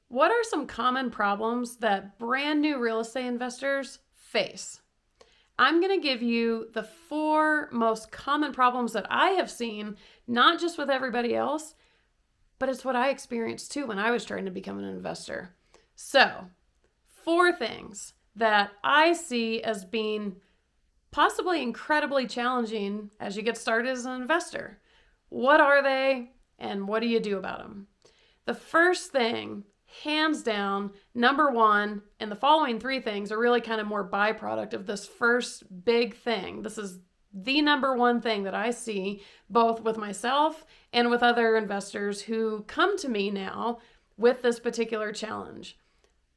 What are some common problems that brand new real estate investors face? I'm going to give you the 4 most common problems that I have seen, not just with everybody else, but it's what I experienced too when I was trying to become an investor. So, 4 things that I see as being possibly incredibly challenging as you get started as an investor. What are they, and what do you do about them? The first thing, hands down, number 1, and the following 3 things are really kind of more byproduct of this first big thing. This is the number 1 thing that I see both with myself and with other investors who come to me now with this particular challenge.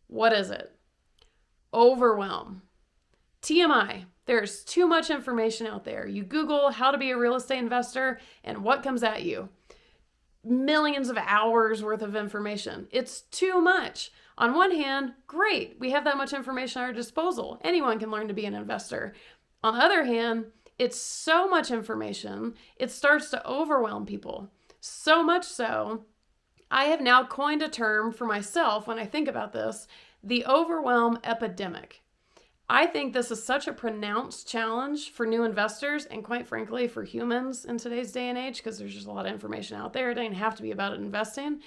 What is it? Overwhelm. TMI. There's too much information out there. You Google how to be a real estate investor, and what comes at you? Millions of hours worth of information. It's too much. On one hand, great. We have that much information at our disposal. Anyone can learn to be an investor. On the other hand, it's so much information, it starts to overwhelm people. So much so, I have now coined a term for myself when I think about this, the overwhelm epidemic. I think this is such a pronounced challenge for new investors and, quite frankly, for humans in today's day and age, because there's just a lot of information out there. It doesn't have to be about investing.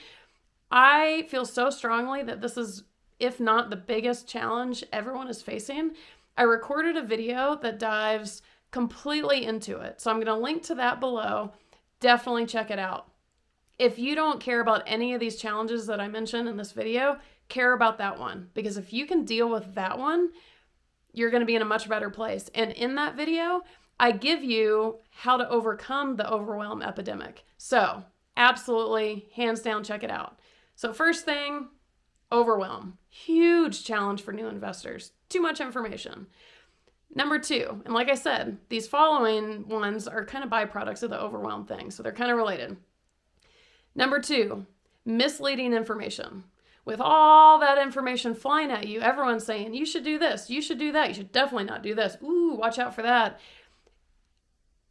I feel so strongly that this is, if not the biggest challenge everyone is facing. I recorded a video that dives completely into it, so I'm going to link to that below. Definitely check it out. If you don't care about any of these challenges that I mentioned in this video, care about that one, because if you can deal with that one, you're going to be in a much better place. And in that video, I give you how to overcome the overwhelm epidemic. So absolutely, hands down, check it out. So first thing, overwhelm. Huge challenge for new investors. Too much information. Number 2, and like I said, these following ones are kind of byproducts of the overwhelm thing, so they're kind of related. Number 2, misleading information. With all that information flying at you, everyone's saying, you should do this, you should do that, you should definitely not do this. Ooh, watch out for that.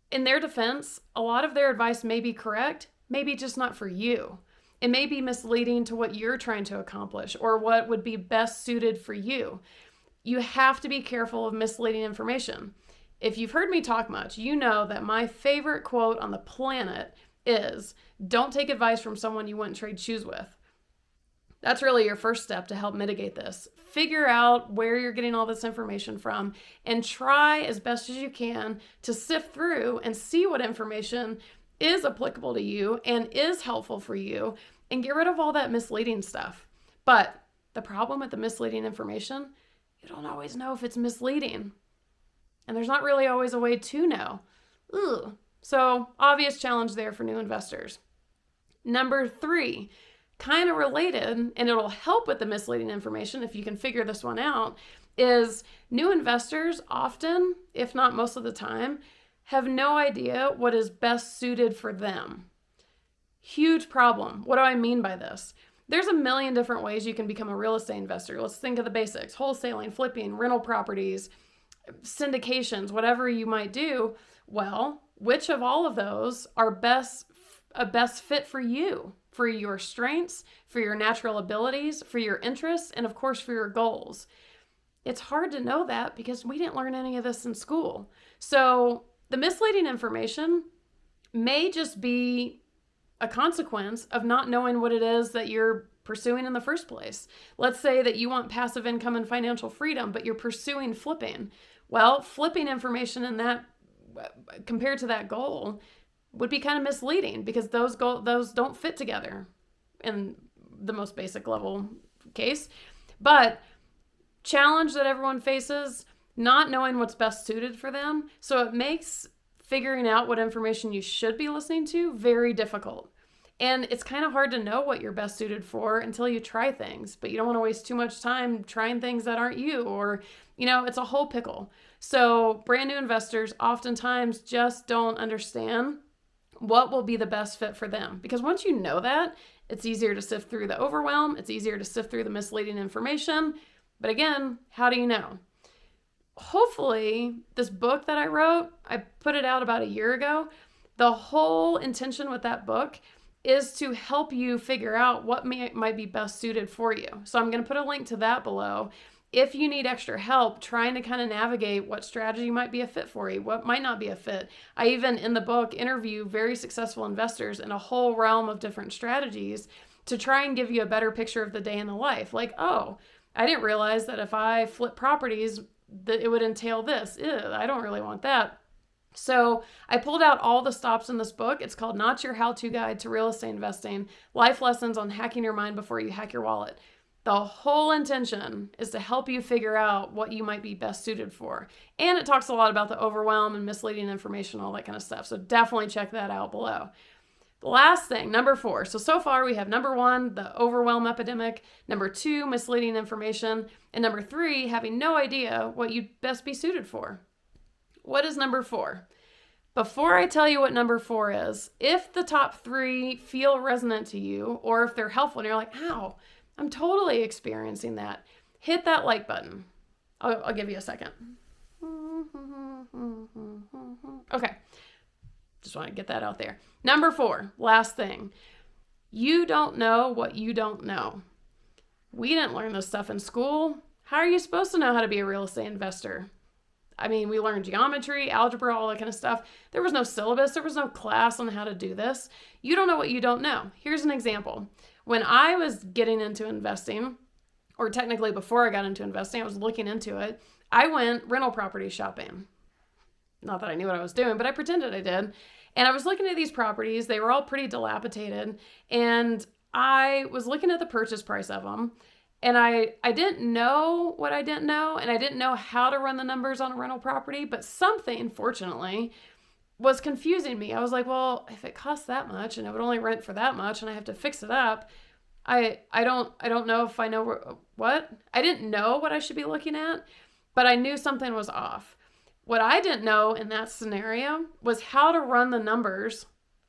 In their defense, a lot of their advice may be correct, maybe just not for you. It may be misleading to what you're trying to accomplish or what would be best suited for you. You have to be careful of misleading information. If you've heard me talk much, you know that my favorite quote on the planet is, don't take advice from someone you wouldn't trade shoes with. That's really your first step to help mitigate this. Figure out where you're getting all this information from and try as best as you can to sift through and see what information is applicable to you and is helpful for you and get rid of all that misleading stuff. But the problem with the misleading information, you don't always know if it's misleading. And there's not really always a way to know. Ugh. So obvious challenge there for new investors. Number 3, kind of related, and it'll help with the misleading information if you can figure this one out, is new investors often, if not most of the time, have no idea what is best suited for them. Huge problem. What do I mean by this? There's a million different ways you can become a real estate investor. Let's think of the basics: wholesaling, flipping, rental properties, syndications, whatever you might do. Well, which of all of those are a best fit for you, for your strengths, for your natural abilities, for your interests, and of course for your goals? It's hard to know that because we didn't learn any of this in school. So the misleading information may just be a consequence of not knowing what it is that you're pursuing in the first place. Let's say that you want passive income and financial freedom, but you're pursuing flipping. Well, flipping information in that compared to that goal would be kind of misleading because those don't fit together in the most basic level case. But challenge that everyone faces, not knowing what's best suited for them. So it makes figuring out what information you should be listening to very difficult. And it's kind of hard to know what you're best suited for until you try things, but you don't want to waste too much time trying things that aren't you, or, it's a whole pickle. So brand new investors oftentimes just don't understand what will be the best fit for them. Because once you know that, it's easier to sift through the overwhelm. It's easier to sift through the misleading information. But again, how do you know? Hopefully, this book that I wrote, I put it out about a year ago. The whole intention with that book is to help you figure out what might be best suited for you. So I'm going to put a link to that below. If you need extra help trying to kind of navigate what strategy might be a fit for you, what might not be a fit. I even in the book interview very successful investors in a whole realm of different strategies to try and give you a better picture of the day in the life. Like, oh, I didn't realize that if I flip properties that it would entail this. Ew, I don't really want that. So I pulled out all the stops in this book. It's called Not Your How-To Guide to Real Estate Investing, Life Lessons on Hacking Your Mind Before You Hack Your Wallet. The whole intention is to help you figure out what you might be best suited for. And it talks a lot about the overwhelm and misleading information, all that kind of stuff. So definitely check that out below. The last thing, number 4. So far we have number 1, the overwhelm epidemic. Number 2, misleading information. And number 3, having no idea what you'd best be suited for. What is number 4? Before I tell you what number 4 is, if the top 3 feel resonant to you, or if they're helpful and you're like, ow, I'm totally experiencing that, hit that like button. I'll give you a second. Okay. Just want to get that out there. Number 4, last thing. You don't know what you don't know. We didn't learn this stuff in school. How are you supposed to know how to be a real estate investor? I mean, we learned geometry, algebra, all that kind of stuff. There was no syllabus. There was no class on how to do this. You don't know what you don't know. Here's an example. When I was getting into investing, or technically before I got into investing, I was looking into it, I went rental property shopping. Not that I knew what I was doing, but I pretended I did. And I was looking at these properties. They were all pretty dilapidated. And I was looking at the purchase price of them. And I didn't know what I didn't know. And I didn't know how to run the numbers on a rental property. But something, fortunately, was confusing me. I was like, well, if it costs that much and it would only rent for that much and I have to fix it up, I don't know if I know what. I didn't know what I should be looking at, but I knew something was off. What I didn't know in that scenario was how to run the numbers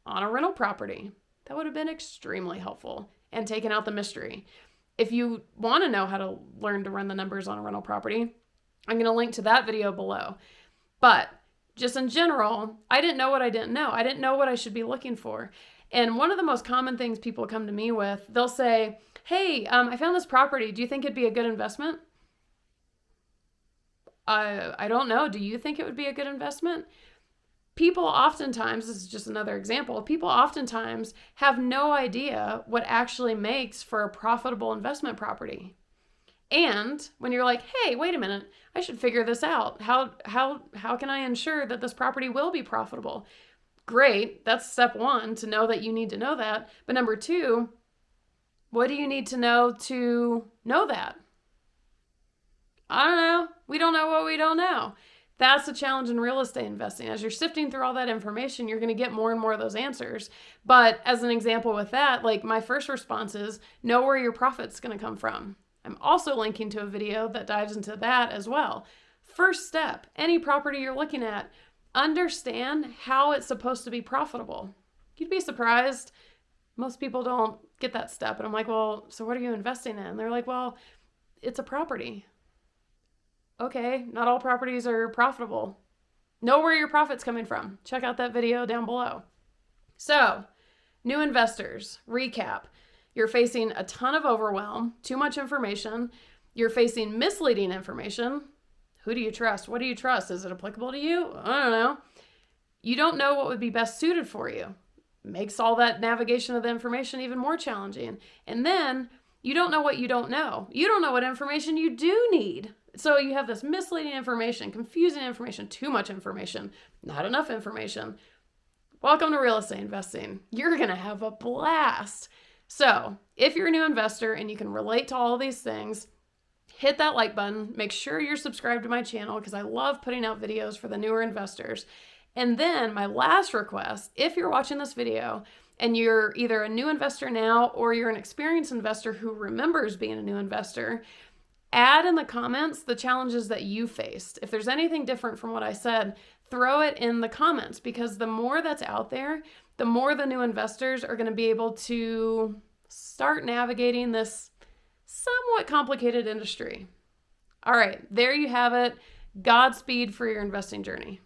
on a rental property. That would have been extremely helpful and taken out the mystery. If you want to know how to learn to run the numbers on a rental property, I'm going to link to that video below. But just in general, I didn't know what I didn't know. I didn't know what I should be looking for. And one of the most common things people come to me with, they'll say, hey, I found this property. Do you think it'd be a good investment? I don't know. Do you think it would be a good investment? People oftentimes, this is just another example, people oftentimes have no idea what actually makes for a profitable investment property. And when you're like, hey, wait a minute, I should figure this out. How can I ensure that this property will be profitable? Great. That's step 1, to know that you need to know that. But number 2, what do you need to know that? I don't know. We don't know what we don't know. That's the challenge in real estate investing. As you're sifting through all that information, you're going to get more and more of those answers. But as an example with that, like my first response is know where your profit's going to come from. I'm also linking to a video that dives into that as well. First step, any property you're looking at, understand how it's supposed to be profitable. You'd be surprised. Most people don't get that step. And I'm like, well, so what are you investing in? And they're like, well, it's a property. Okay, not all properties are profitable. Know where your profit's coming from. Check out that video down below. So, new investors, recap. You're facing a ton of overwhelm, too much information. You're facing misleading information. Who do you trust? What do you trust? Is it applicable to you? I don't know. You don't know what would be best suited for you. Makes all that navigation of the information even more challenging. And then you don't know what you don't know. You don't know what information you do need. So you have this misleading information, confusing information, too much information, not enough information. Welcome to real estate investing. You're going to have a blast. So if you're a new investor and you can relate to all of these things, hit that like button. Make sure you're subscribed to my channel because I love putting out videos for the newer investors. And then my last request, if you're watching this video and you're either a new investor now or you're an experienced investor who remembers being a new investor, add in the comments the challenges that you faced. If there's anything different from what I said, throw it in the comments because the more that's out there, the more the new investors are going to be able to start navigating this somewhat complicated industry. All right, there you have it. Godspeed for your investing journey.